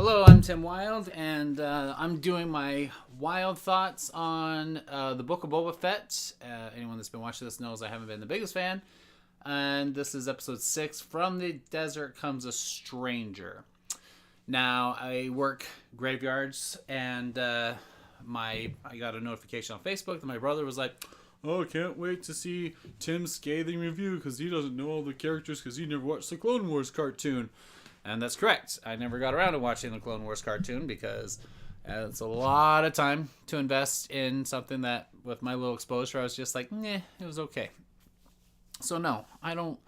Hello, I'm Tim Wilde, and I'm doing my wild thoughts on the book of Boba Fett. Anyone that's been watching this knows I haven't been the biggest fan. And this is episode 6, From the Desert Comes a Stranger. Now, I work graveyards, and I got a notification on Facebook that my brother was like, "Oh, I can't wait to see Tim's scathing review because he doesn't know all the characters because he never watched the Clone Wars cartoon." And that's correct. I never got around to watching the Clone Wars cartoon because it's a lot of time to invest in something that, with my little exposure, I was just like, it was okay. So no, I don't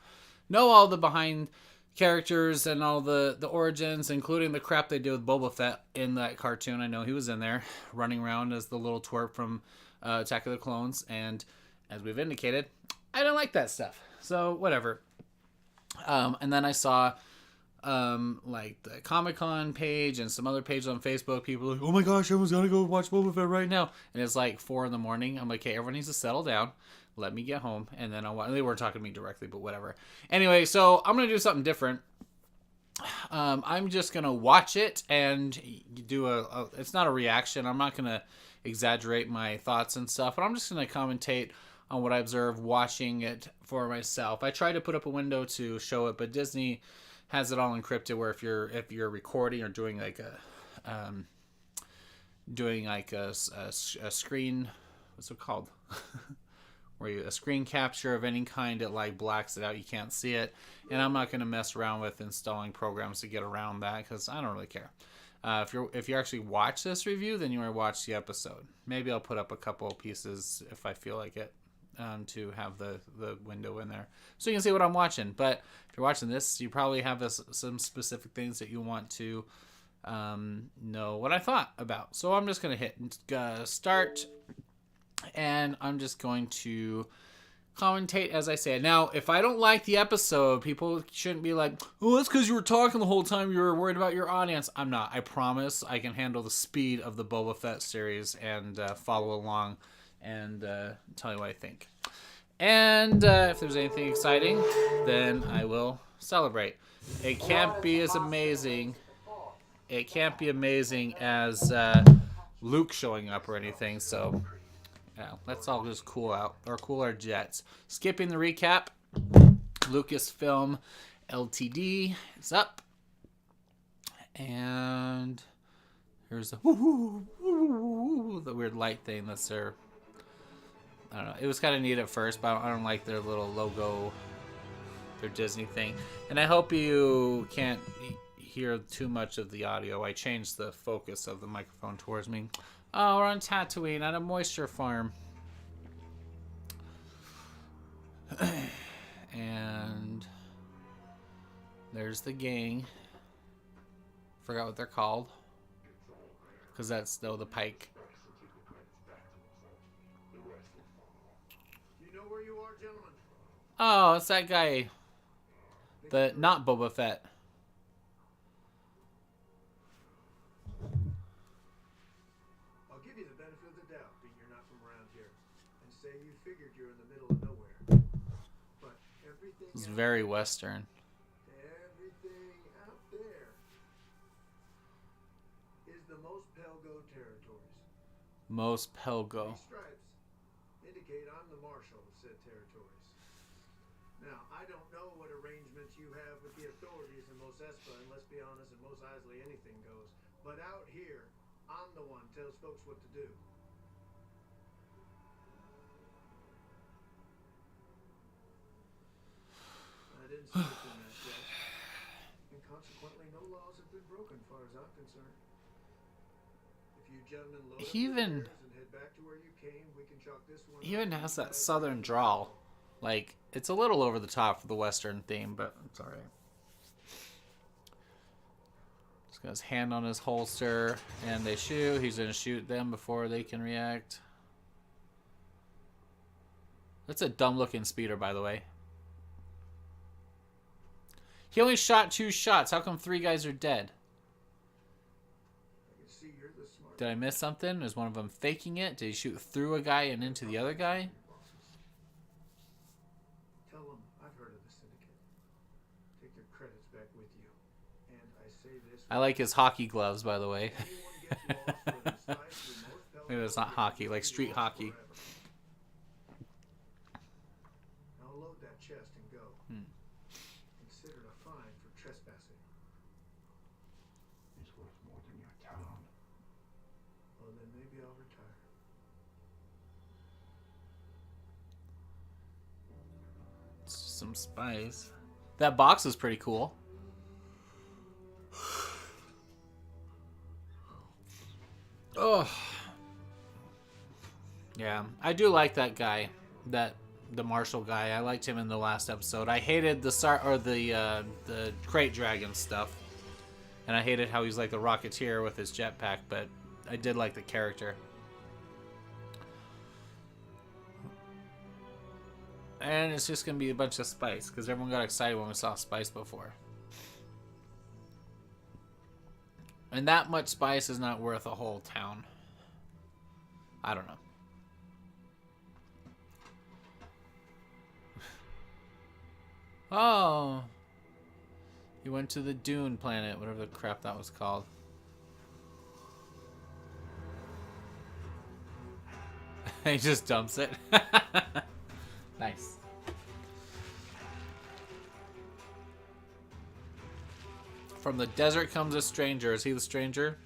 know all the behind characters and all the origins, including the crap they did with Boba Fett in that cartoon. I know he was in there running around as the little twerp from Attack of the Clones, and as we've indicated, I don't like that stuff. So whatever. And then I saw like the Comic-Con page and some other pages on Facebook. People are like, "Oh my gosh, everyone's gotta go watch Boba Fett right now," and it's like 4 a.m. I'm like, "Okay, everyone needs to settle down. Let me get home, and then I'll watch." They weren't talking to me directly, but whatever. Anyway, so I'm gonna do something different. I'm just gonna watch it and do it's not a reaction. I'm not gonna exaggerate my thoughts and stuff, but I'm just gonna commentate on what I observe watching it for myself. I tried to put up a window to show it, but Disney has it all encrypted where if you're recording or doing like a screen, what's it called? A screen capture of any kind, it like blacks it out. You can't see it, and I'm not going to mess around with installing programs to get around that because I don't really care. If you actually watch this review, then you want to watch the episode. Maybe I'll put up a couple pieces if I feel like it, to have the window in there so you can see what I'm watching. But if you're watching this, you probably have some specific things that you want to know what I thought about. So I'm just going to hit start. And I'm just going to commentate as I say it. Now, if I don't like the episode, people shouldn't be like, "Oh, that's because you were talking the whole time. You were worried about your audience." I'm not. I promise I can handle the speed of the Boba Fett series and follow along and tell you what I think. And if there's anything exciting, then I will celebrate. It can't be as amazing. It can't be amazing as Luke showing up or anything, so yeah, let's all just cool our jets. Skipping the recap, Lucasfilm Ltd. is up. And here's the weird light thing that's their, I don't know. It was kind of neat at first, but I don't like their little logo, their Disney thing. And I hope you can't hear too much of the audio. I changed the focus of the microphone towards me. Oh, we're on Tatooine at a moisture farm. And there's the gang. Forgot what they're called. Because that's still the Pike. You know where you are, gentlemen? Oh, it's that guy. Not Boba Fett. I'll give you the benefit of the doubt, being you're not from around here, and say you figured you're in the middle of nowhere. But everything It's very Western. Everything out there is the most Pelgo territories. Most Pelgo. These stripes indicate I'm the marshal of said territories. Now, I don't know what arrangements you have with the authorities in Mos Espa, and let's be honest, in Mos Eisley anything goes. But out here, I'm the one tells folks what to do. I didn't see it in that yet. And consequently, no laws have been broken, far as I'm concerned. If you gentlemen load up your affairs and head back to where you came, we can chalk this one. He even has that southern drawl. Like, it's a little over the top for the Western theme, but it's alright. He's got his hand on his holster, and they shoot. He's going to shoot them before they can react. That's a dumb-looking speeder, by the way. He only shot 2 shots. How come 3 guys are dead? I can see you're the smart. Did I miss something? Is one of them faking it? Did he shoot through a guy and into the other guy? Tell them I've heard of the syndicate. Take their credits back with you. And I say this. I like his hockey gloves, by the way. Anyone gets lost within sight through most Maybe it's not hockey, like street hockey. Now load that chest and go. Considered a fine for trespassing. It's worth more than your town. Well, then maybe I'll retire. It's just some spice. That box is pretty cool. Oh. Yeah, I do like that guy. The marshal guy. I liked him in the last episode. I hated the crate dragon stuff. And I hated how he's like the Rocketeer with his jetpack, but I did like the character. And it's just going to be a bunch of spice, because everyone got excited when we saw spice before. And that much spice is not worth a whole town. I don't know. Oh. He went to the Dune planet, whatever the crap that was called. He just dumps it. Nice. From the desert comes a stranger. Is he the stranger?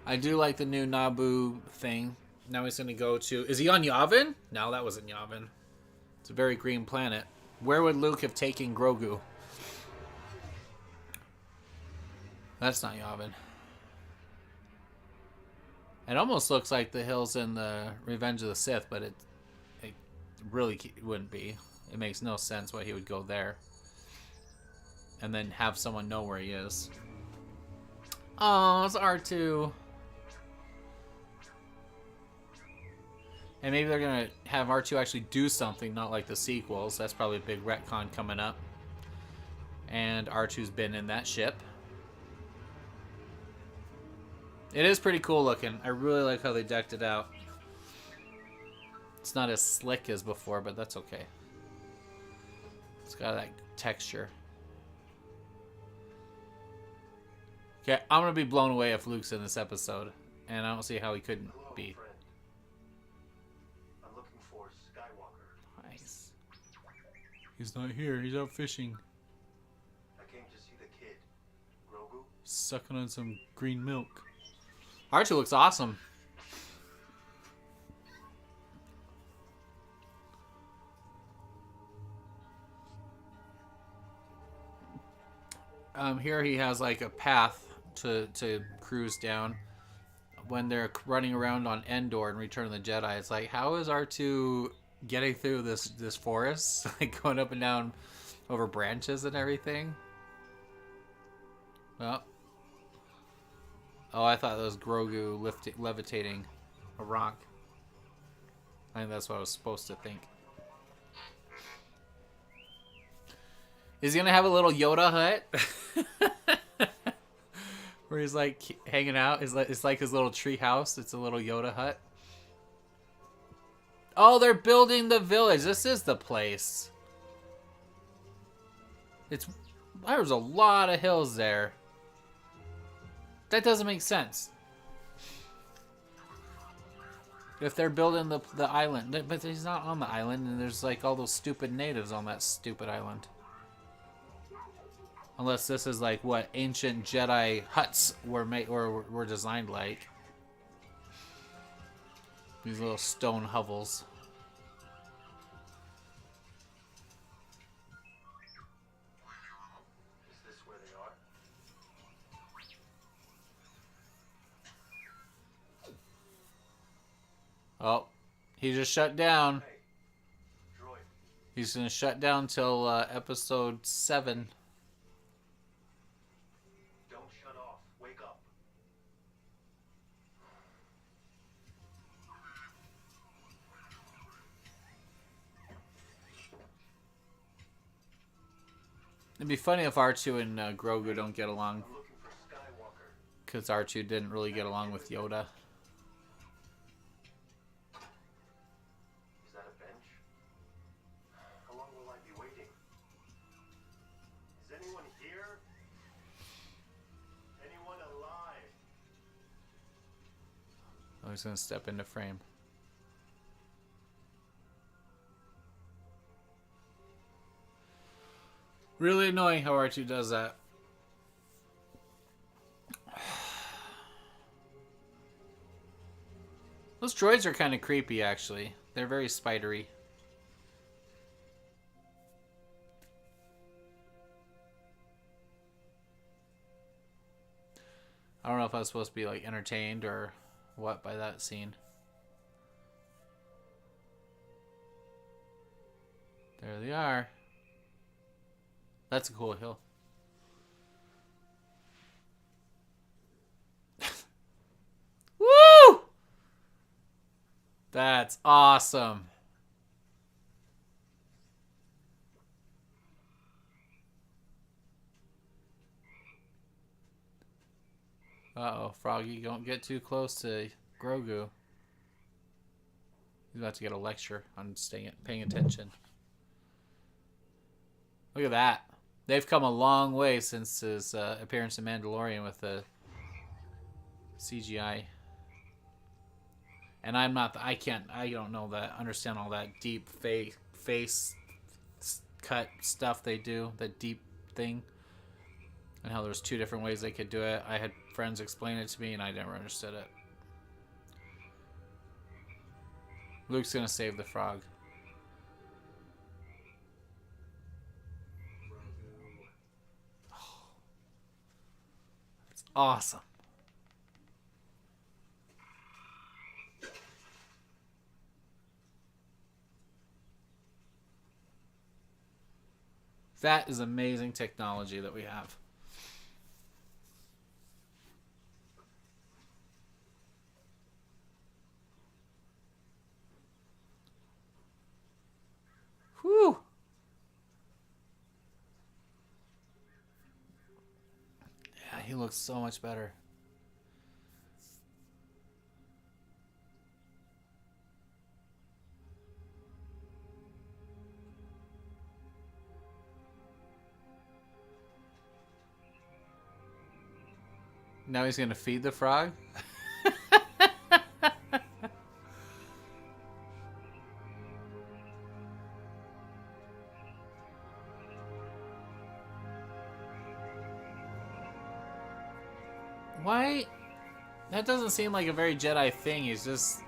I do like the new Naboo thing. Now he's going to go to... Is he on Yavin? No, that wasn't Yavin. It's a very green planet. Where would Luke have taken Grogu? That's not Yavin. It almost looks like the hills in the Revenge of the Sith, but it really wouldn't be. It makes no sense why he would go there. And then have someone know where he is. Oh, it's R2. And maybe they're going to have R2 actually do something, not like the sequels. That's probably a big retcon coming up. And R2's been in that ship. It is pretty cool looking. I really like how they decked it out. It's not as slick as before, but that's okay. It's got that texture. Okay, I'm going to be blown away if Luke's in this episode. And I don't see how he couldn't be. Friend. I'm looking for Skywalker. Nice. He's not here. He's out fishing. I came to see the kid. Grogu? Sucking on some green milk. R2 looks awesome. Here he has like a path to cruise down. When they're running around on Endor and Return of the Jedi, it's like, how is R2 getting through this forest? Like going up and down over branches and everything? Well. Oh, I thought that was Grogu levitating a rock. I think that's what I was supposed to think. Is he gonna have a little Yoda hut? Where he's like hanging out? It's like his little tree house. It's a little Yoda hut. Oh, they're building the village. This is the place. There's a lot of hills there. That doesn't make sense. If they're building the island. But he's not on the island, and there's like all those stupid natives on that stupid island. Unless this is like what ancient Jedi huts were made or were designed like. These little stone hovels. Is this where they are? Oh, he just shut down. Hey, droid. He's gonna shut down till episode 7. Don't shut off. Wake up. It'd be funny if R2 and Grogu don't get along, I'm looking for Skywalker. because R2 didn't really get along with Yoda. Is that a bench? How long will I be waiting? he's gonna step into frame. Really annoying how R2 does that. Those droids are kind of creepy, actually. They're very spidery. I don't know if I was supposed to be like entertained or what by that scene. There they are. That's a cool hill. Woo! That's awesome. Uh-oh, Froggy, don't get too close to Grogu. He's about to get a lecture on paying attention. Look at that. They've come a long way since his appearance in Mandalorian with the CGI. And I'm not, I don't know that, understand all that deep face cut stuff they do, that deep thing. And how there's two different ways they could do it. I had friends explain it to me and I never understood it. Luke's gonna save the frog. Oh, that's awesome. That is amazing technology that we have. Whew. Yeah, he looks so much better. Now he's gonna feed the frog? Why? That doesn't seem like a very Jedi thing. He's just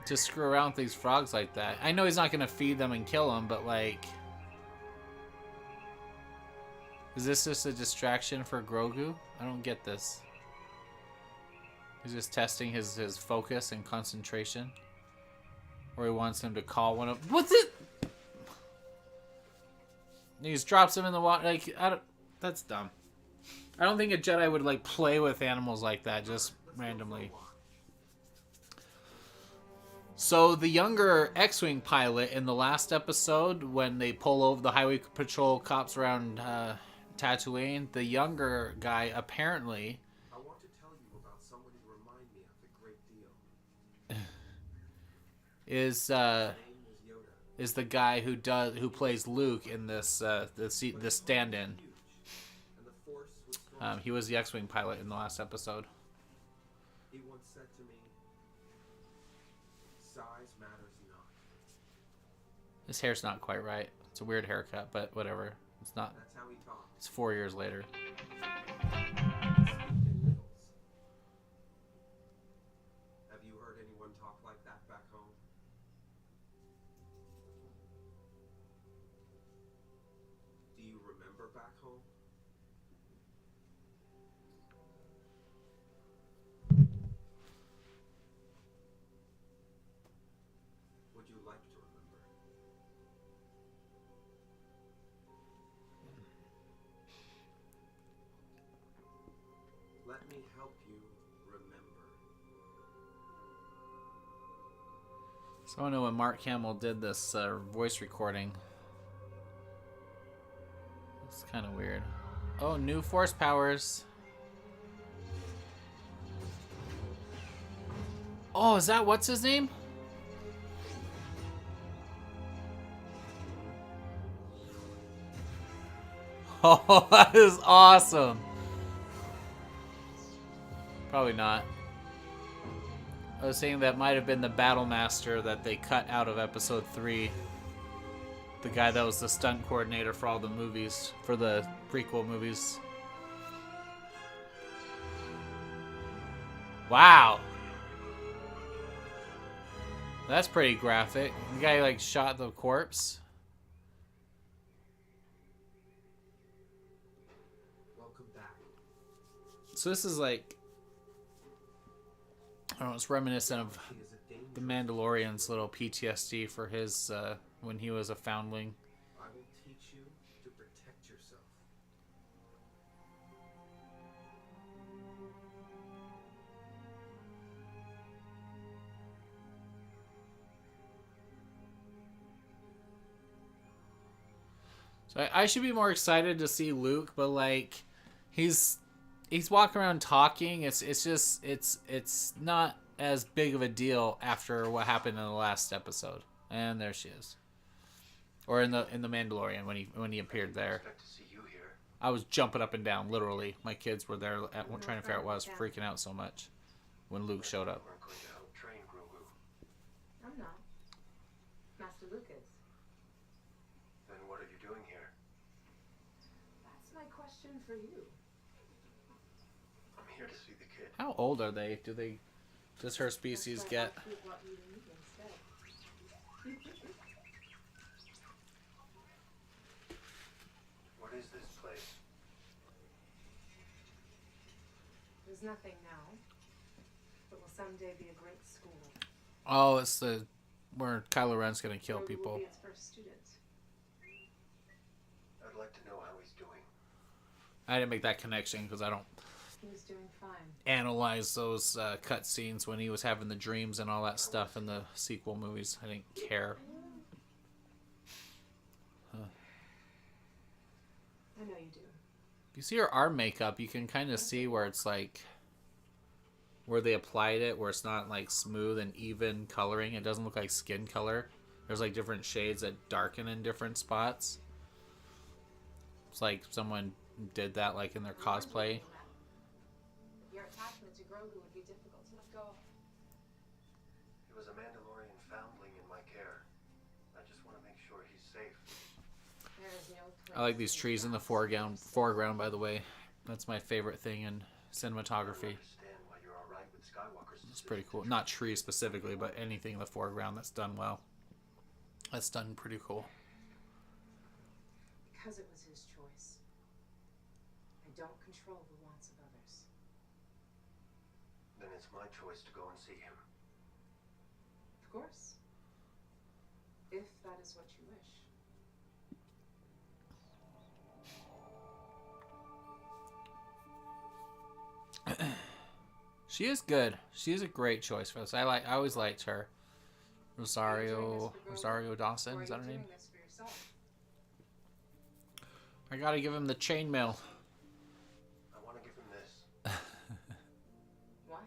to screw around with these frogs like that. I know he's not gonna feed them and kill them, but like, is this just a distraction for Grogu? I don't get this. He's just testing his focus and concentration, or he wants him to call one of. What's it? He just drops him in the water. Like, I don't. That's dumb. I don't think a Jedi would like play with animals like that just randomly. So the younger X-Wing pilot in the last episode, when they pull over the highway patrol cops around Tatooine, the younger guy apparently I want to tell you about someone who remind me of a great deal. is the guy who plays Luke in this this stand-in. He was the X-Wing pilot in the last episode. He once said to me, size matters not. His hair's not quite right. It's a weird haircut, but whatever. It's not. That's how he talks. It's 4 years later. Have you heard anyone talk like that back home? Do you remember back home? Would you like to remember? Let me help you remember. So I know when Mark Hamill did this voice recording. It's kind of weird. Oh, new force powers. Oh, is that what's his name? Oh, that is awesome. Probably not. I was saying that might have been the Battle Master that they cut out of episode 3. The guy that was the stunt coordinator for all the movies, for the prequel movies. Wow. That's pretty graphic. The guy like shot the corpse. Welcome back. So this is like, I don't know, it's reminiscent of the Mandalorian's little PTSD for his when he was a foundling. I will teach you to protect yourself. So I should be more excited to see Luke, but like he's walking around talking. It's not as big of a deal after what happened in the last episode. And there she is. Or in the Mandalorian when he appeared there. Expect to see you here. I was jumping up and down, literally. My kids were there trying to figure out why I was freaking out so much when Luke showed up. We're going to help train Grogu. I'm not. Master Lucas. Then what are you doing here? That's my question for you. I'm here to see the kid. How old are they? Does her species get? That's what you need instead. What is this place? There's nothing now, but will someday be a great school. Oh, it's the where Kylo Ren's gonna kill Grogu people. will be its first student. I'd like to know how he's doing. I didn't make that connection because I don't He was doing fine. analyze those cut scenes when he was having the dreams and all that stuff in the sequel movies. I didn't care. I know you do. If you see her arm makeup, you can kind of see where it's like where they applied it, where it's not like smooth and even coloring. It doesn't look like skin color. There's like different shades that darken in different spots. It's like someone did that like in their cosplay. Your attachment to Grogu would be difficult to let go of. He was a Mandalorian foundling in my care. I just want to make sure he's safe. There is no I like these trees in the foreground, by the way. That's my favorite thing in cinematography. I understand why you're all right with Skywalker's It's pretty cool. Not trees specifically, but anything in the foreground that's done well. That's done pretty cool. Because it was his choice. I don't control the wants of others. Then it's my choice to go and see him. Of course. If that is what you wish. She is good. She is a great choice for this. I always liked her. Rosario Dawson, is that her name? Doing this for yourself. I gotta give him the chainmail. I want to give him this. Why?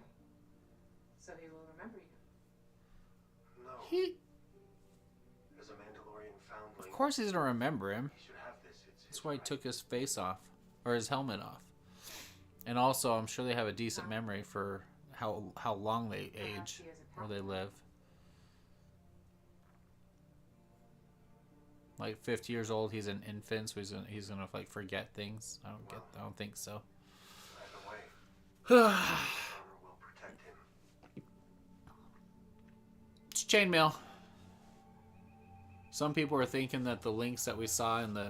So he will remember you. No. He, As a Mandalorian foundling, of course, he's gonna remember him. he should have this. It's That's his why he right. took his face off, or his helmet off. And also, I'm sure they have a decent memory for how long they age or they live. Like 50 years old, he's an infant, so he's gonna like forget things. I don't think so. Either way, armor will protect him. It's chainmail. Some people were thinking that the links that we saw in the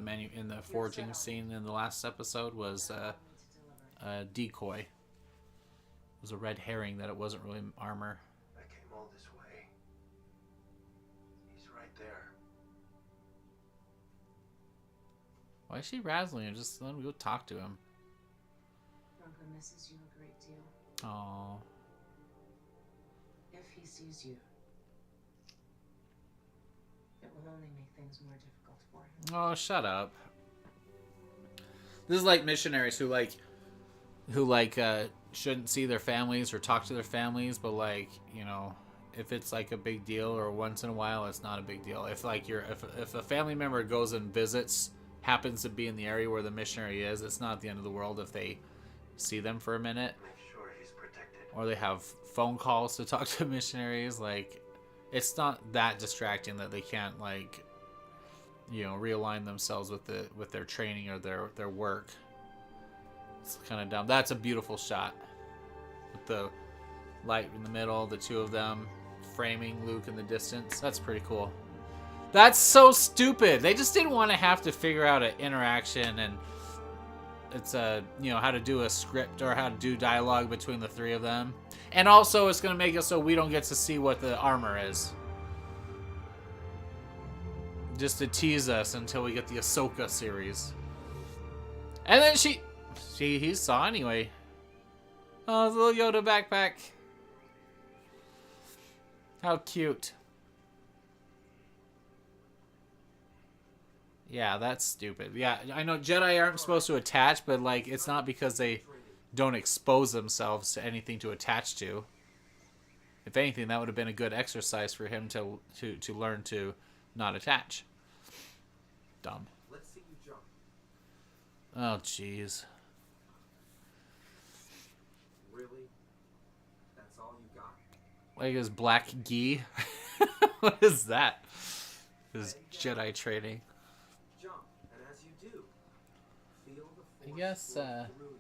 forging scene in the last episode was a decoy. It was a red herring that it wasn't really armor. I came all this way. He's right there. Why is she razzling him? Just let him go talk to him. Bronco misses you a great deal. Oh, If he sees you, it will only make things more difficult for him. oh, shut up. This is like missionaries who shouldn't see their families or talk to their families, but like, you know, if it's like a big deal or once in a while, it's not a big deal. If like if a family member goes and visits, happens to be in the area where the missionary is, it's not the end of the world if they see them for a minute Make sure he's protected. or they have phone calls to talk to missionaries. Like, it's not that distracting that they can't, like, you know, realign themselves with their training or their work. It's kind of dumb. That's a beautiful shot with the light in the middle, the two of them framing Luke in the distance. That's pretty cool. That's so stupid. They just didn't want to have to figure out an interaction, and it's you know, how to do a script or how to do dialogue between the three of them. And also it's going to make it so we don't get to see what the armor is. Just to tease us until we get the Ahsoka series. And then he saw anyway. Oh, the little Yoda backpack. How cute. Yeah, that's stupid. Yeah, I know Jedi aren't supposed to attach, but like, it's not because they don't expose themselves to anything to attach to. If anything, that would have been a good exercise for him to learn to not attach. Dumb. Let's see you jump. Oh, jeez. Really? That's all you got? Like his black gi? What is that? His Jedi training. Jump, and as you do, feel the I force guess, flow through you.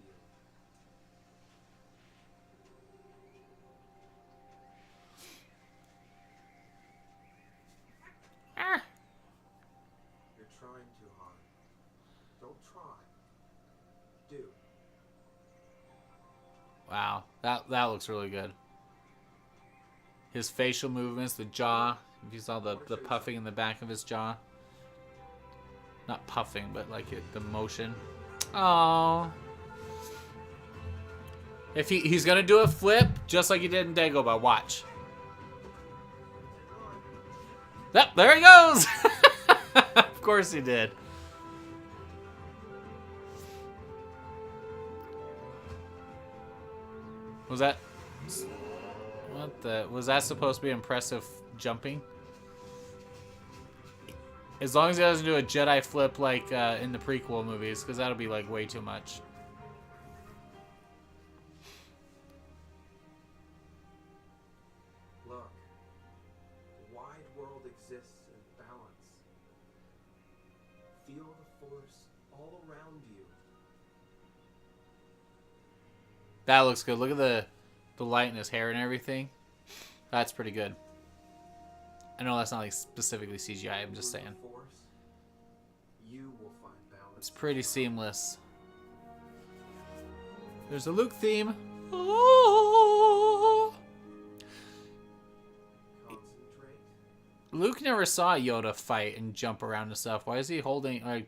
Ah. You're trying too hard. Don't try. Do. Wow, that looks really good. His facial movements, the jaw. If you saw the puffing in the back of his jaw. Not puffing, but like the motion. Oh. If he's gonna do a flip, just like he did in Dagobah. Watch. Yep, there he goes. Of course he did. Was that? What the? Was that supposed to be impressive jumping? As long as he doesn't do a Jedi flip like in the prequel movies, because that'll be like way too much. Look. The wide world exists in balance. Feel the force all around you. That looks good. Look at the light in his hair and everything. That's pretty good. I know that's not like specifically CGI. I'm just saying. Force, you will find balance. It's pretty seamless. There's a Luke theme. Oh. Concentrate. Luke never saw Yoda fight and jump around and stuff. Why is he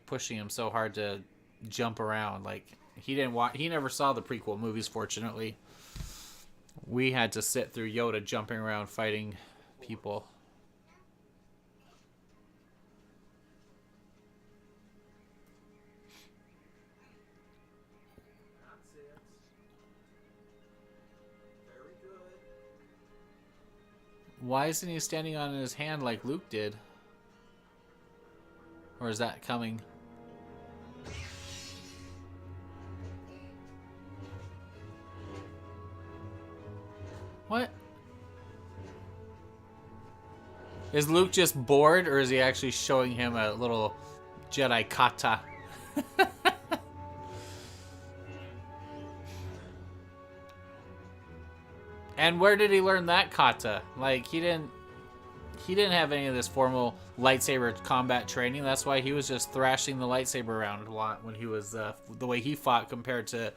pushing him so hard to jump around? Like, he never saw the prequel movies, fortunately. We had to sit through Yoda jumping around fighting people. That's it. Very good. Why isn't he standing on his hand like Luke did? Or is that coming? What? Is Luke just bored, or is he actually showing him a little Jedi kata? And where did he learn that kata? Like, he didn't have any of this formal lightsaber combat training. That's why he was just thrashing the lightsaber around a lot when he was the way he fought compared to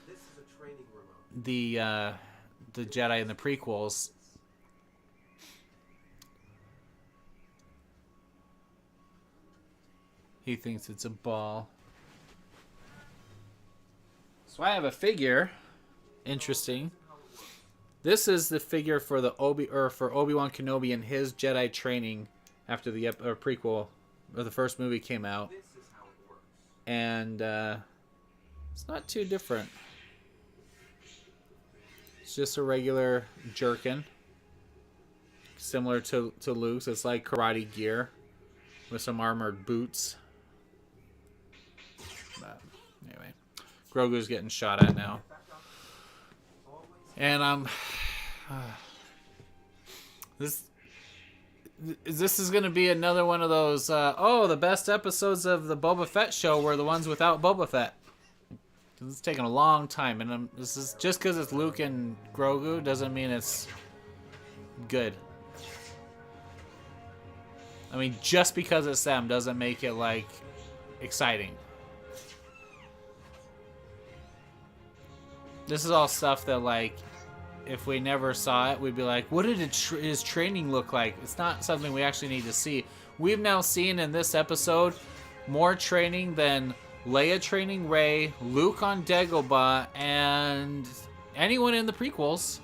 This is a training remote. the Jedi in the prequels. He thinks it's a ball. So I have a figure. Interesting. This is the figure for the Obi-Wan Kenobi and his Jedi training after the prequel or the first movie came out. This is how it works. And it's not too different. It's just a regular jerkin. Similar to Luke's. It's like karate gear with some armored boots. But anyway, Grogu's getting shot at now. And I'm This is gonna be another one of those. The best episodes of the Boba Fett show were the ones without Boba Fett. It's taken a long time, and this is just because it's Luke and Grogu doesn't mean it's good. I mean, just because it's them doesn't make it like exciting. This is all stuff that, like, if we never saw it, we'd be like, what did his training look like? It's not something we actually need to see. We've now seen in this episode more training than Leia training Rey, Luke on Dagobah, and anyone in the prequels.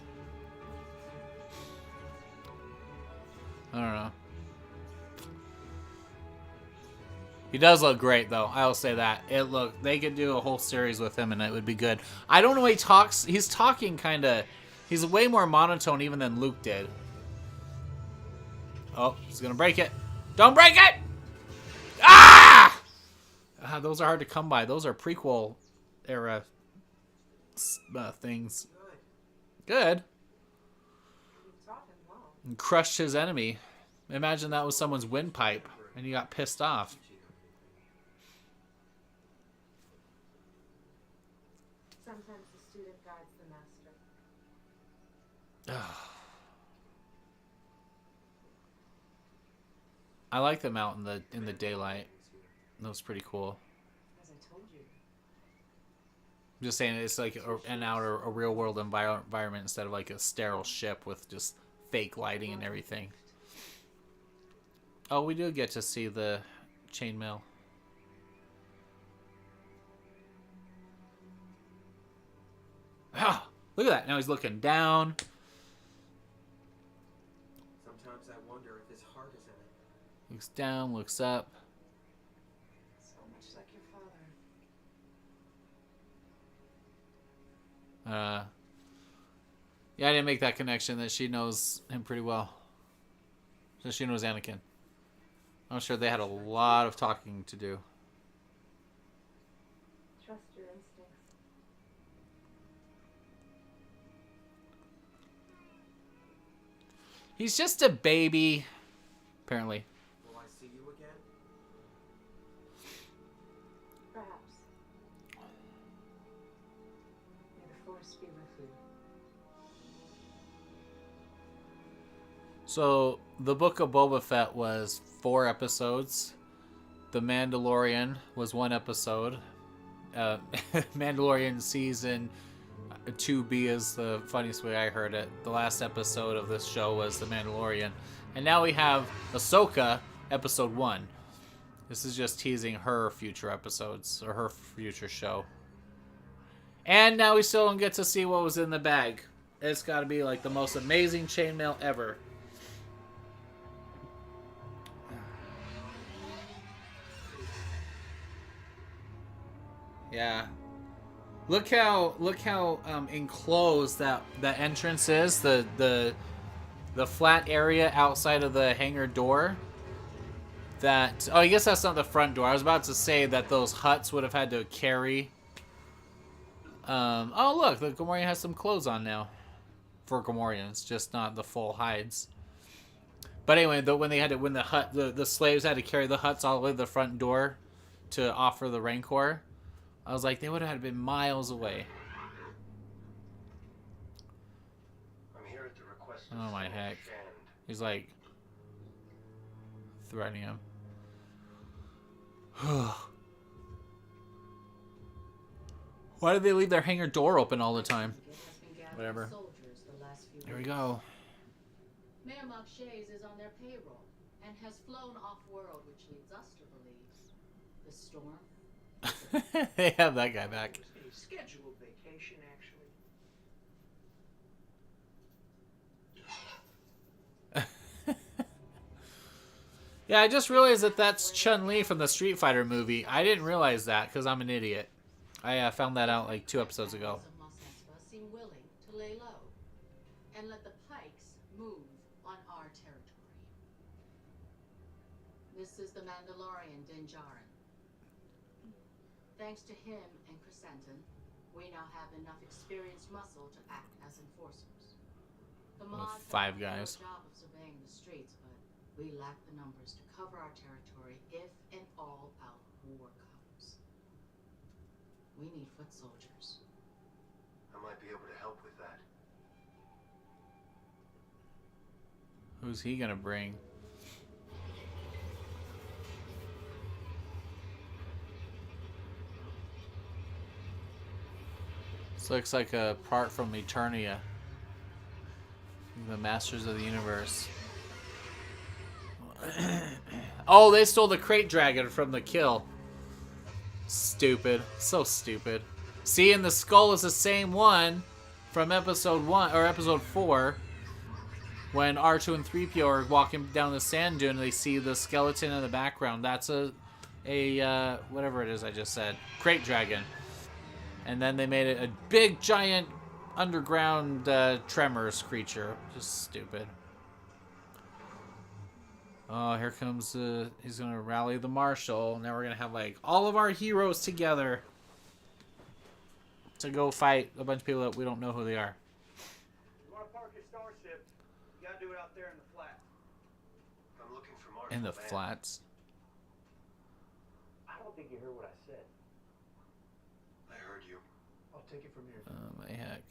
I don't know. He does look great, though. I'll say that. They could do a whole series with him, and it would be good. I don't know how he talks. He's talking kind of... He's way more monotone even than Luke did. Oh, he's going to break it. Don't break it! Ah! Those are hard to come by. Those are prequel era things. Good. And crushed his enemy. Imagine that was someone's windpipe, and he got pissed off. Sometimes the student guides the master. I like them out in the daylight. That was pretty cool. As I told you. I'm just saying it's like a real world environment instead of like a sterile ship with just fake lighting and everything. Oh, we do get to see the chainmail. Ah, look at that. Now he's looking down. Sometimes I wonder if his heart is in it. Looks down, looks up. So much like your father. Yeah, I didn't make that connection that she knows him pretty well. So she knows Anakin. I'm sure they had a lot of talking to do. Trust your instincts. He's just a baby, apparently. Will I see you again? Perhaps. May the force be with you. So, the Book of Boba Fett was 4 episodes. The Mandalorian was 1 episode. Mandalorian season 2B is the funniest way I heard it. The last episode of this show was The Mandalorian. And now we have Ahsoka, episode 1. This is just teasing her future episodes, or her future show. And now we still don't get to see what was in the bag. It's got to be like the most amazing chainmail ever. Yeah. Look how enclosed that entrance is. The flat area outside of the hangar door. I guess that's not the front door. I was about to say that those huts would have had to carry. Oh look, the Gamorrean has some clothes on now. For Gamorreans, just not the full hides. But anyway, when the slaves had to carry the huts all the way to the front door to offer the Rancor. I was like, they would have had to been miles away. I'm here at the request of Oh my Senator heck. Shand. He's like threatening him. Why did they leave their hangar door open all the time? Whatever. Here we go. Mayor Marchese is on their payroll and has flown off-world, which leads us to believe the storm. They have that guy back. A scheduled vacation, actually. Yeah, I just realized that that's Chun-Li from the Street Fighter movie. I didn't realize that because I'm an idiot. I found that out like 2 episodes ago. Seem willing to lay low and let the Pikes move on our territory. This is the Mandalorian Din Djarin. Thanks to him and Chrysanthemum, we now have enough experienced muscle to act as enforcers. The With mods 5 have done a guys. good job of surveying the streets, but we lack the numbers to cover our territory if an all-out war comes. We need foot soldiers. I might be able to help with that. Who's he gonna bring? This looks like a part from Eternia. The Masters of the Universe. Oh, they stole the crate dragon from the kill. Stupid. So stupid. See, and the skull is the same one from episode 1 or episode 4 when R2 and 3PO are walking down the sand dune and they see the skeleton in the background. That's a whatever it is I just said. Crate dragon. And then they made it a big giant underground tremors creature. Just stupid. Oh, here comes he's gonna rally the marshal. Now we're gonna have like all of our heroes together to go fight a bunch of people that we don't know who they are. You want to park your starship? You gotta do it out there in the flat. I'm looking for Marshall In the Van. flats. I don't think you heard what I said. I heard you. I'll take it from here. Oh my heck.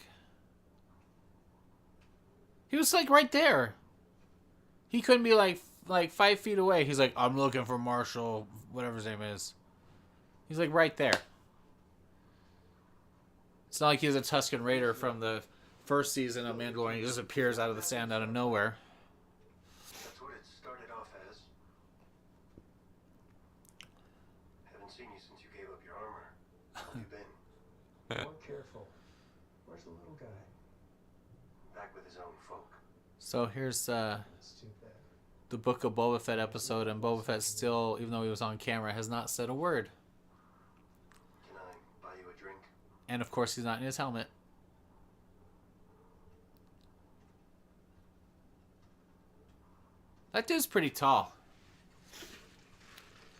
He was like right there. He couldn't be like 5 feet away. He's like, I'm looking for Marshall, whatever his name is. He's like right there. It's not like he's a Tusken Raider from the first season of Mandalorian. He just appears out of the sand out of nowhere. That's what it started off as. Haven't seen you since you gave up your armor. How have you been? More careful. Where's the little guy? Back with his own folk. So here's That's too bad. the Book of Boba Fett episode, and Boba Fett still, even though he was on camera, has not said a word. Can I buy you a drink? And of course, he's not in his helmet. That dude's pretty tall.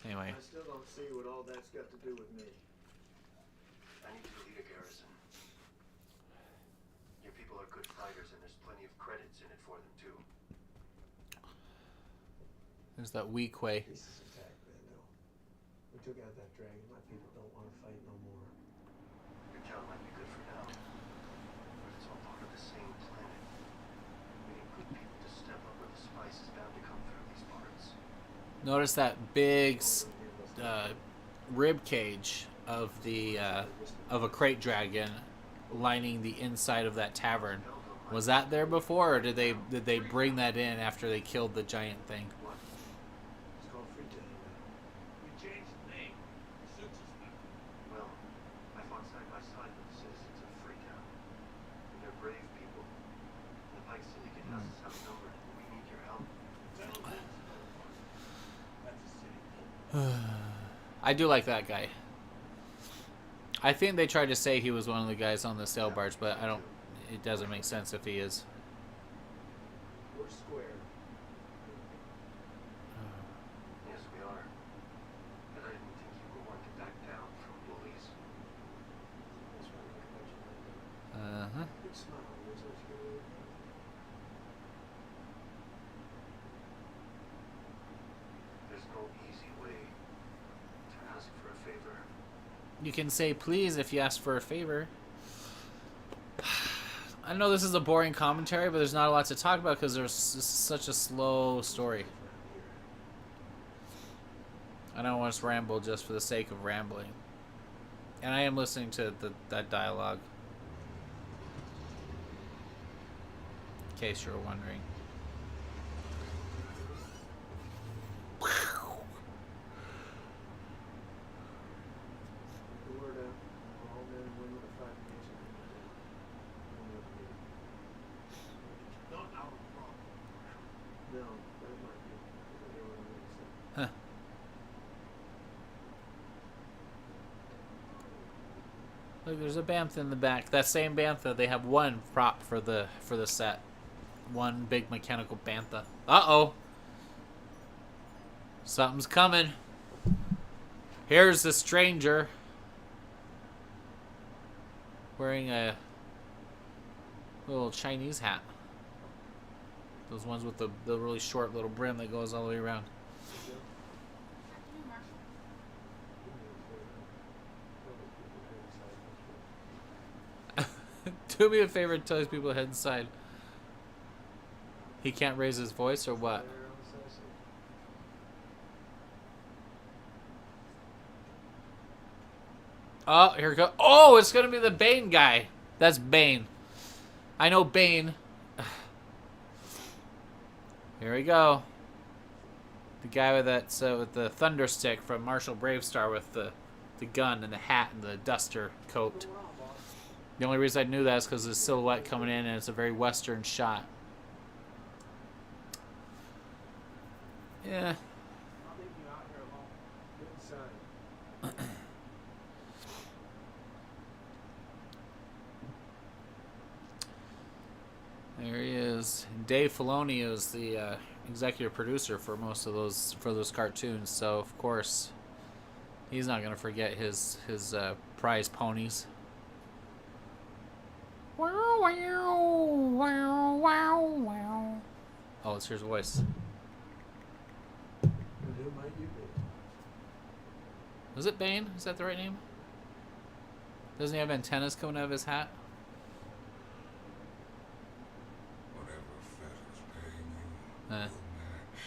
Anyway, I still don't see what all that's got to do with me. I need you to lead a garrison. Your people are good fighters, and there's plenty of credits in it for them too. there's that weak way. Pieces attack, Bando. We took out that dragon. My people don't want to fight no more. Your job might be good for now, but it's all part of the same planet. We need good people to step up, or the spice is bound to come through these parts. Notice that big rib cage of a crate dragon lining the inside of that tavern. Was that there before, or did they bring that in after they killed the giant thing? It's called Freetown now. We changed the name. Suits us now. Well, I fought side by side with the citizens of Freetown. And they're brave people. And the Pike Syndicate has us outnumbered, and we need your help. Tell them that's a city. I do like that guy. I think they tried to say he was one of the guys on the sail barge, but I don't. It doesn't make sense if he is. We're square. Yes, we are. But I didn't think you were one to back down from bullies. That's why I like about you. Big smile. There's what you really about. There's no easy way to ask for a favor. You can say please if you ask for a favor. I know this is a boring commentary, but there's not a lot to talk about because there's such a slow story. I don't want to ramble just for the sake of rambling. And I am listening to that dialogue. In case you're wondering. The word out. All men and women are fighting against you. Not our problem. No, that might be. I hear what I'm going to say. Huh. Look, there's a bantha in the back. That same bantha, they have one prop for the set. One big mechanical bantha. Uh-oh. Something's coming. Here's the stranger. Wearing a little Chinese hat. Those ones with the really short little brim that goes all the way around. Do me a favor and tell these people to head inside. He can't raise his voice or what? Oh, here we go. Oh, it's going to be the Bane guy. That's Bane. I know Bane. Here we go. The guy with that with the thunder stick from Marshall Bravestar with the gun and the hat and the duster coat. The only reason I knew that is because of the silhouette coming in, and it's a very western shot. Yeah. There he is. Dave Filoni is the executive producer for most of those cartoons, so of course he's not gonna forget his prize ponies. Wow, wow, wow, wow, wow. Oh, let's hear his voice. And who might you be? Was it Bane? Is that the right name? Doesn't he have antennas coming out of his hat? Whatever Fett is paying you, Uh. will match.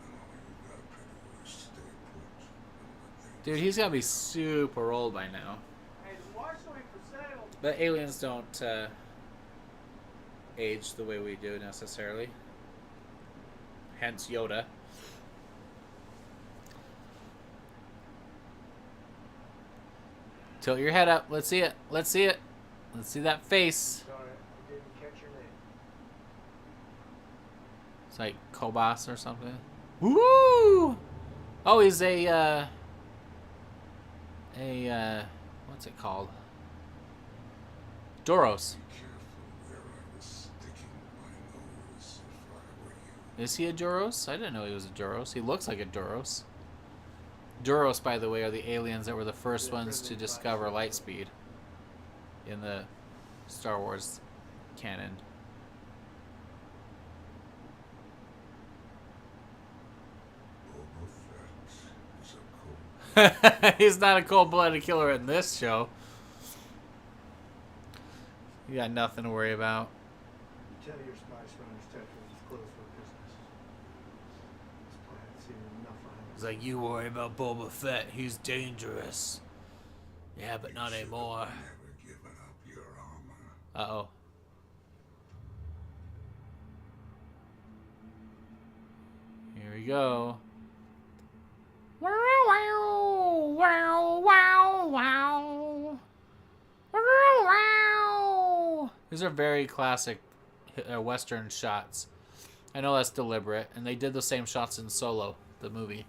And all you got to do is stay put and let things Dude, he's gotta be super old by now. Hey, the Watchalong for sale. But aliens don't age the way we do necessarily. Hence Yoda. Tilt your head up. Let's see it. Let's see it. Let's see that face. Sorry, I didn't catch your name. It's like Kobas or something. Woo! Oh, he's a what's it called? Doros. be careful where I was sticking my nose if I were you. Is he a Duros? I didn't know he was a Duros. He looks like a Duros. Duros, by the way, are the aliens that were the first ones to discover light speed in the Star Wars canon. Boba Fett is a cold. He's not a cold-blooded killer in this show. You got nothing to worry about. Tell your spice runners Tetris is closed for business. This planet's seen enough of He's like, you worry about Boba Fett. He's dangerous. Yeah, but not anymore. Never given up your armor. Uh-oh. Here we go. Wow, wow, wow, wow, wow. Wow, wow. These are very classic Western shots. I know that's deliberate, and they did the same shots in Solo, the movie.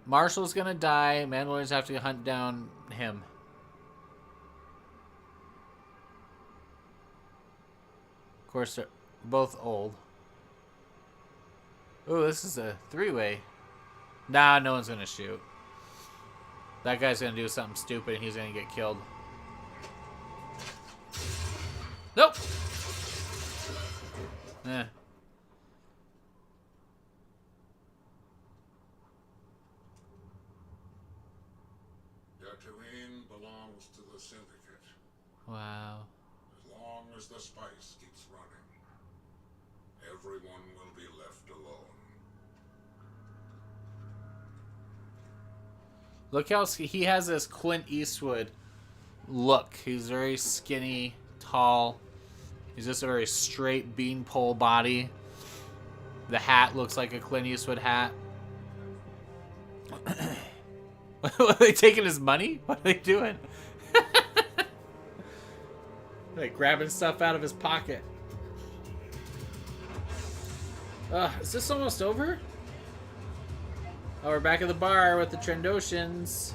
Marshall's gonna die. Mandalorians have to hunt down him. Of course, they're both old. Ooh, this is a three-way. Nah, no one's gonna shoot. That guy's gonna do something stupid and he's gonna get killed. Nope! Eh. Tatooine belongs to the Syndicate. Wow. As long as the spice keeps running, everyone will be left alone. Look how he has this Clint Eastwood look. He's very skinny, tall. He's just a very straight beanpole body. The hat looks like a Clint Eastwood hat. Are they taking his money? What are they doing? Like grabbing stuff out of his pocket. Is this almost over? Oh, we're back at the bar with the Trandoshans.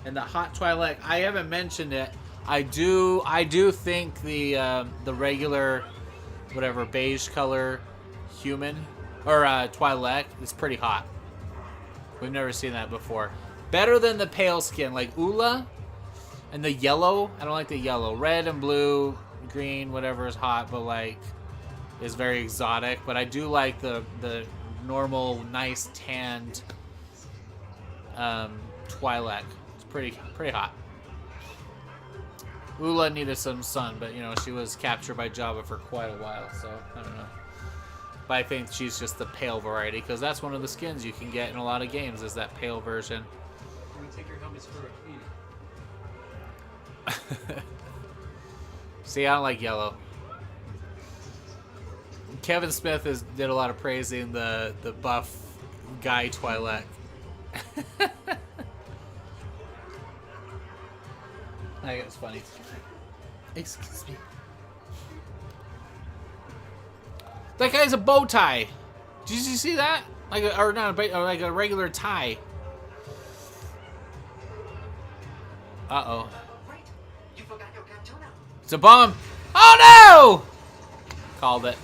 And the hot Twi'lek. I haven't mentioned it. I do think the regular, whatever, beige color human or Twi'lek is pretty hot. We've never seen that before. Better than the pale skin, like Ula And the yellow, I don't like the yellow. Red and blue, green, whatever is hot, but like is very exotic. But I do like the normal, nice tanned Twi'lek. It's pretty hot. Ula needed some sun, but you know she was captured by Jabba for quite a while, so I don't know. But I think she's just the pale variety because that's one of the skins you can get in a lot of games is that pale version. Can we take your helmets for a cleaning? See, I don't like yellow. Kevin Smith did a lot of praising the buff guy Twi'lek. I think it's funny. Excuse me. That guy's a bow tie. Did you see that? Or like a regular tie. Uh-oh. Wait, you forgot your katana. It's a bomb. Oh no! Called it.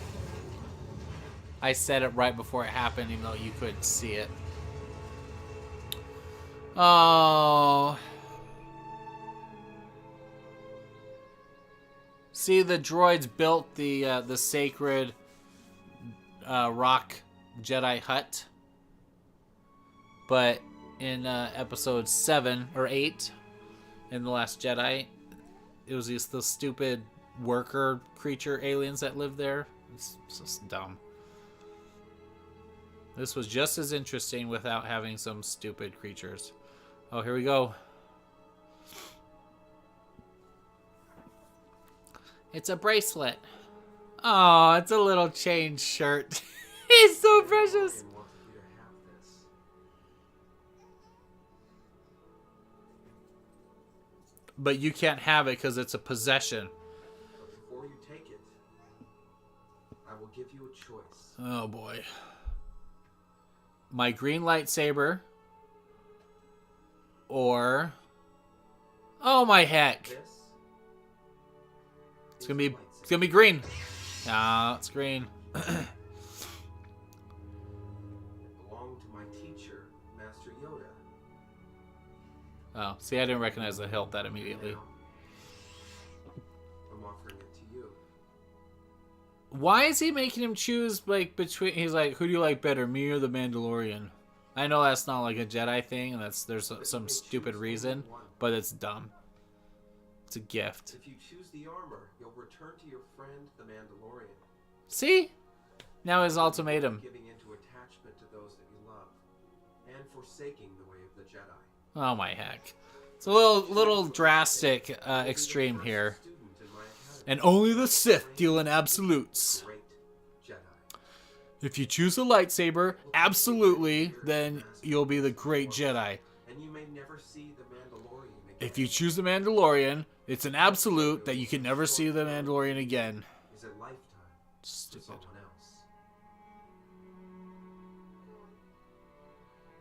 I said it right before it happened, even though you couldn't see it. Oh. See, the droids built the sacred rock Jedi hut, but in episode 7 or 8 in The Last Jedi, it was those stupid worker creature aliens that lived there. It's just dumb. This was just as interesting without having some stupid creatures. Oh, here we go. It's a bracelet. Oh, it's a little chain shirt. He's so precious. I wanted you to have this. But you can't have it because it's a possession. But before you take it, I will give you a choice. Oh boy. My green lightsaber. Or... Oh my heck. This It's gonna be green. No, it's green. it belonged to my teacher, Master Yoda. Oh, see, I didn't recognize the hilt that immediately. Now, I'm offering it to you. Why is he making him choose, like, between... He's like, who do you like better, me or the Mandalorian? I know that's not, like, a Jedi thing, and there's some stupid reason, but it's dumb. It's a gift. If you choose the armor, you'll return to your friend, the Mandalorian. See? Now his ultimatum. Giving into attachment to those that you love, and forsaking the way of the Jedi. Oh my heck. It's a little drastic extreme here. And only the Sith deal in absolutes. Great Jedi. If you choose a lightsaber, absolutely, then you'll be the great Jedi. And you may never see the Mandalorian again. If you choose the Mandalorian, it's an absolute that you can never see the Mandalorian again. Is a lifetime for Stupid. someone else.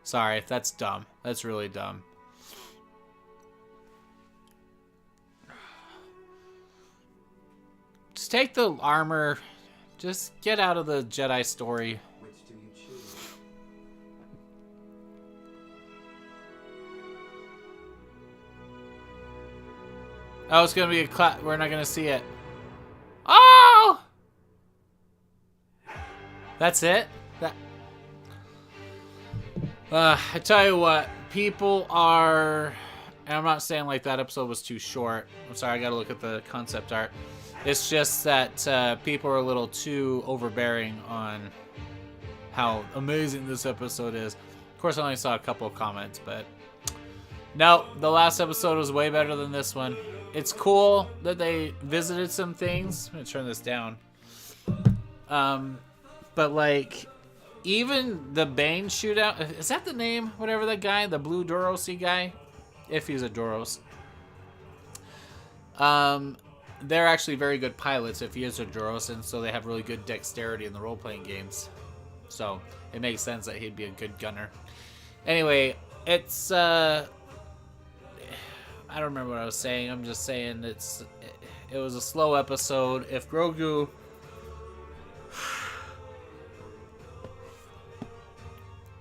Sorry, that's dumb. That's really dumb. Just take the armor. Just get out of the Jedi story. Which do you choose? Oh, it's gonna be a we're not gonna see it. Oh! That's it? I tell you what, people are... And I'm not saying like that episode was too short. I'm sorry, I gotta look at the concept art. It's just that people are a little too overbearing on how amazing this episode is. Of course, I only saw a couple of comments, but... No, the last episode was way better than this one. It's cool that they visited some things. I'm gonna turn this down. But like, even the Bane shootout, is that the name? Whatever that guy, the blue Dorosy guy, if he's a Doros. They're actually very good pilots if he is a Doros, and so they have really good dexterity in the role-playing games. So it makes sense that he'd be a good gunner. Anyway, it's I don't remember what I was saying. I'm just saying it was a slow episode. If Grogu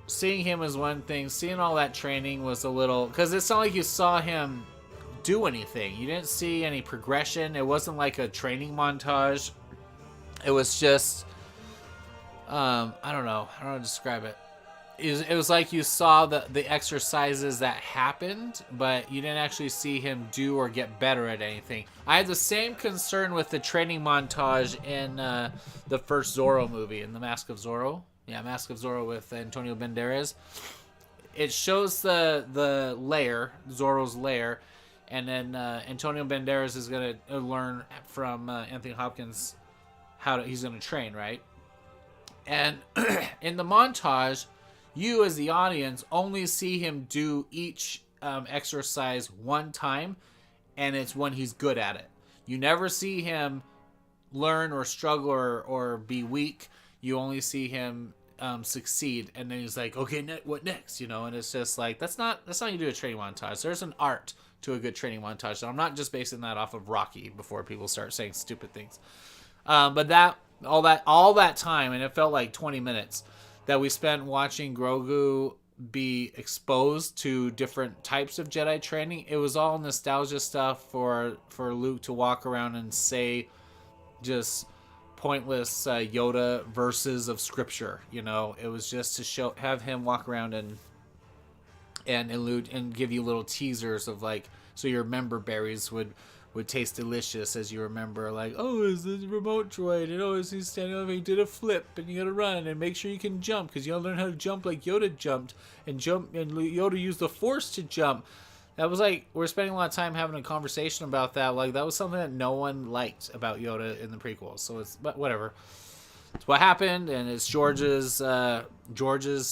seeing him is one thing, seeing all that training was a little, because it's not like you saw him do anything. You didn't see any progression. It wasn't like a training montage. It was just, I don't know how to describe it. It was like you saw the exercises that happened, but you didn't actually see him do or get better at anything. I had the same concern with the training montage in the first Zorro movie, in The Mask of Zorro. Yeah, Mask of Zorro with Antonio Banderas. It shows the lair, Zorro's lair, and then Antonio Banderas is going to learn from Anthony Hopkins he's going to train, right? And in the montage, you as the audience only see him do each exercise one time, and it's when he's good at it. You never see him learn or struggle or be weak. You only see him succeed, and then he's like, okay, what next? And it's just like, that's not how you do a training montage. There's an art to a good training montage. So I'm not just basing that off of Rocky before people start saying stupid things. But all that time, and it felt like 20 minutes that we spent watching Grogu be exposed to different types of Jedi training. It was all nostalgia stuff for Luke to walk around and say just pointless Yoda verses of scripture. It was just to have him walk around and allude and give you little teasers of like, so your member berries would taste delicious as you remember, like, oh, is the remote droid, and oh, is he standing over, he did a flip, and you gotta run, and make sure you can jump, because you gotta learn how to jump like Yoda jumped, and Yoda used the Force to jump. That was like, we're spending a lot of time having a conversation about that, like, that was something that no one liked about Yoda in the prequels, but whatever. It's what happened, and it's George's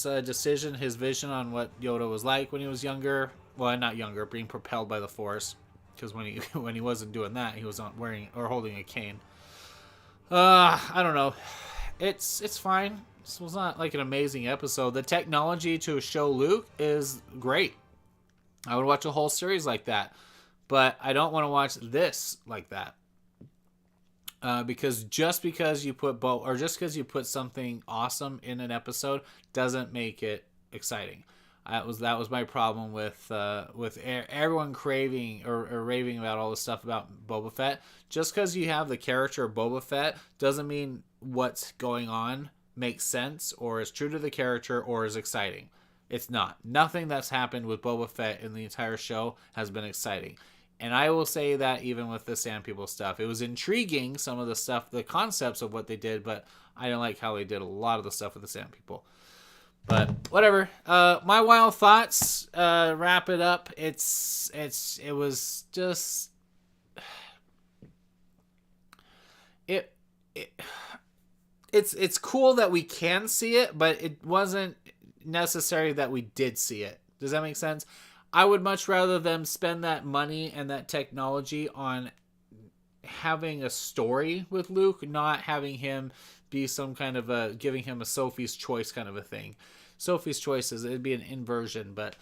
decision, his vision on what Yoda was like when he was younger, well, not younger, being propelled by the Force. Because when he wasn't doing that, he was not wearing or holding a cane. I don't know. It's fine. This was not like an amazing episode. The technology to show Luke is great. I would watch a whole series like that, but I don't want to watch this like that. Because just because you put just because you put something awesome in an episode doesn't make it exciting. That was my problem with everyone craving or raving about all this stuff about Boba Fett. Just because you have the character of Boba Fett doesn't mean what's going on makes sense or is true to the character or is exciting. It's not. Nothing that's happened with Boba Fett in the entire show has been exciting. And I will say that even with the Sand People stuff. It was intriguing, some of the stuff, the concepts of what they did, but I didn't like how they did a lot of the stuff with the Sand People. But whatever. My wild thoughts. Wrap it up. It was just it's cool that we can see it, but it wasn't necessary that we did see it. Does that make sense? I would much rather them spend that money and that technology on having a story with Luke, not having him be some kind of giving him a Sophie's Choice kind of a thing. Sophie's Choice it'd be an inversion, but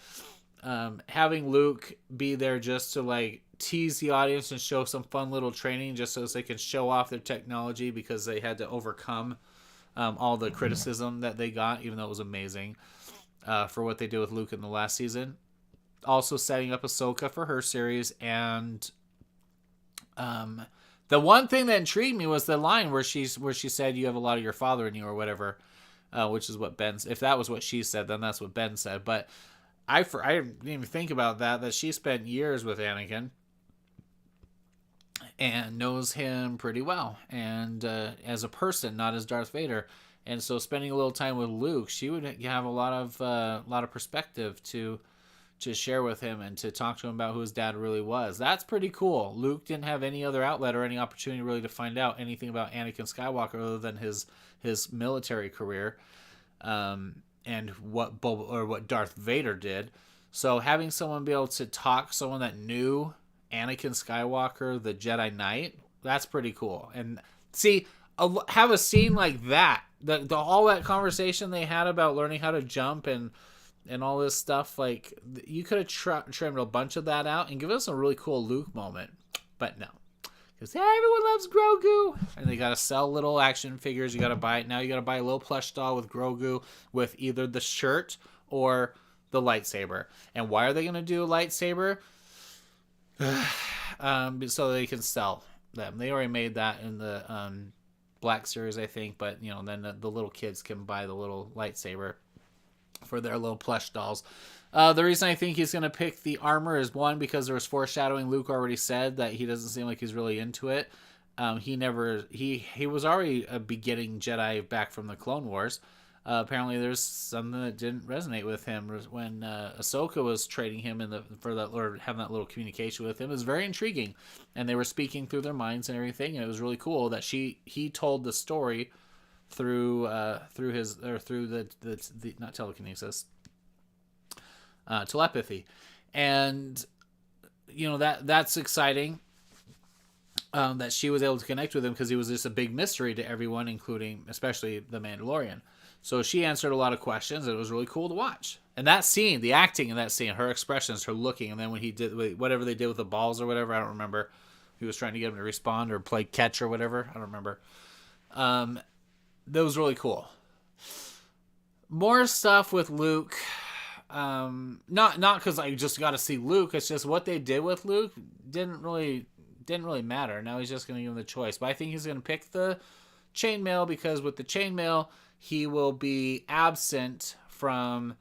having Luke be there just to like tease the audience and show some fun little training just so they can show off their technology because they had to overcome all the criticism that they got, even though it was amazing for what they did with Luke in the last season. Also setting up Ahsoka for her series, and the one thing that intrigued me was the line where she said, "You have a lot of your father in you," or whatever, which is what Ben. If that was what she said, then that's what Ben said. But I didn't even think about that she spent years with Anakin and knows him pretty well, and as a person, not as Darth Vader. And so spending a little time with Luke, she would have a lot of perspective to share with him and to talk to him about who his dad really was. That's pretty cool. Luke didn't have any other outlet or any opportunity really to find out anything about Anakin Skywalker other than his military career, and what Darth Vader did. So having someone be able to talk, someone that knew Anakin Skywalker, the Jedi Knight, that's pretty cool. And see, have a scene like that, all that conversation they had about learning how to jump and all this stuff, like, you could have trimmed a bunch of that out and give us a really cool Luke moment. But no. Because everyone loves Grogu. And they got to sell little action figures. You got to buy it. Now you got to buy a little plush doll with Grogu with either the shirt or the lightsaber. And why are they going to do a lightsaber? so they can sell them. They already made that in the Black Series, I think, but then the little kids can buy the little lightsaber for their little plush dolls. The reason I think he's going to pick the armor is, one, because there was foreshadowing. Luke already said that he doesn't seem like he's really into it. He was already a beginning Jedi back from the Clone Wars. Apparently there's something that didn't resonate with him when Ahsoka was trading him or having that little communication with him. It was very intriguing, and they were speaking through their minds and everything, and it was really cool that he told the story through the not telekinesis, telepathy, and that's exciting. That she was able to connect with him, because he was just a big mystery to everyone, including especially the Mandalorian. So she answered a lot of questions, and it was really cool to watch. And that scene, the acting in that scene, her expressions, her looking, and then when he did whatever they did with the balls or whatever, I don't remember. He was trying to get him to respond or play catch or whatever. I don't remember. That was really cool. More stuff with Luke. Not because I just got to see Luke. It's just what they did with Luke didn't really matter. Now he's just going to give him the choice. But I think he's going to pick the chainmail, because with the chainmail, he will be absent from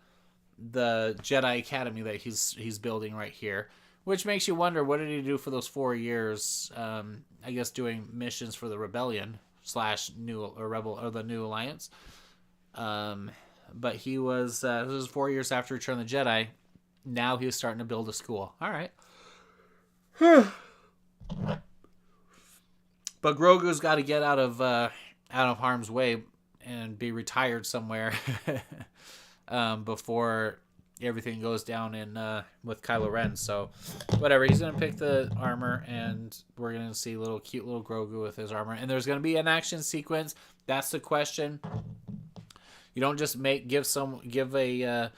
the Jedi Academy that he's building right here, which makes you wonder, what did he do for those 4 years? I guess doing missions for the Rebellion / New or Rebel or the New Alliance. But he was this was 4 years after Return of the Jedi. Now he was starting to build a school. All right. But Grogu's got to get out of harm's way and be retired somewhere before everything goes down with Kylo Ren. So whatever, he's gonna pick the armor, and we're gonna see cute little Grogu with his armor, and there's gonna be an action sequence. That's the question. You don't just give a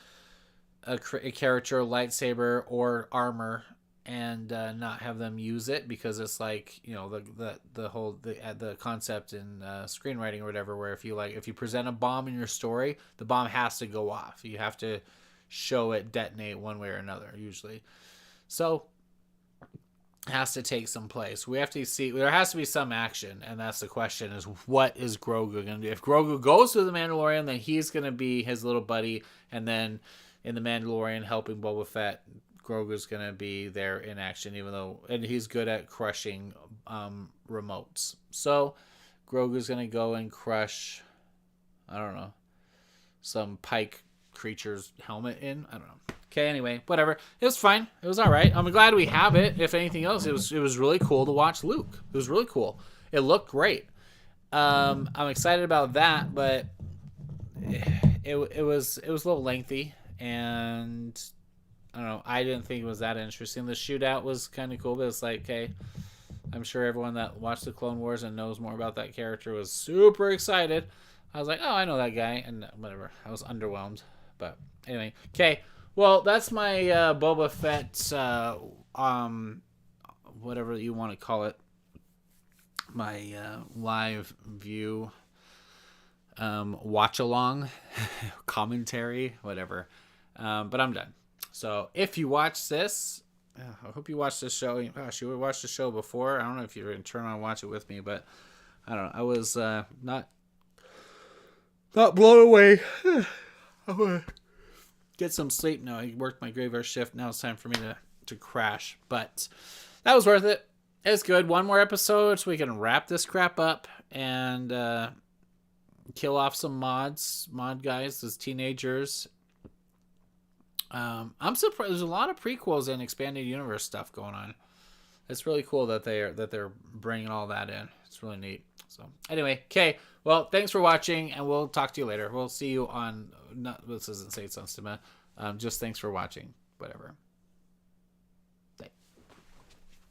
character a lightsaber or armor and not have them use it, because it's like, the concept in screenwriting or whatever, where if you present a bomb in your story, the bomb has to go off. You have to show it detonate one way or another, usually. So it has to take some place. We have to see, there has to be some action, and that's the question, is what is Grogu going to do? If Grogu goes to the Mandalorian, then he's going to be his little buddy, and then in the Mandalorian helping Boba Fett, Grogu's going to be there in action, and he's good at crushing remotes. So Grogu's going to go and crush, I don't know, some Pike creature's helmet in. I don't know. Okay, anyway, whatever. It was fine. It was all right. I'm glad we have it. If anything else, it was really cool to watch Luke. It was really cool. It looked great. I'm excited about that, but it was a little lengthy, and I don't know. I didn't think it was that interesting. The shootout was kind of cool, but it's like, okay, I'm sure everyone that watched the Clone Wars and knows more about that character was super excited. I was like, oh, I know that guy, and whatever. I was underwhelmed, but anyway, okay. Well, that's my Boba Fett, whatever you want to call it, my live view, watch-along, commentary, whatever. But I'm done. So if you watch this, I hope you watched this show. Gosh, you would watch the show before. I don't know if you're going to turn on and watch it with me, but I don't know. I was not blown away. I'm going to get some sleep now. I worked my graveyard shift. Now it's time for me to crash. But that was worth it. It's good. One more episode so we can wrap this crap up and kill off some mod guys, those teenagers. I'm surprised. There's a lot of prequels and expanded universe stuff going on. It's really cool that they're bringing all that in. It's really neat. So anyway, okay. Well, thanks for watching, and we'll talk to you later. We'll see you on. This doesn't say it's on Stima. Just thanks for watching. Whatever.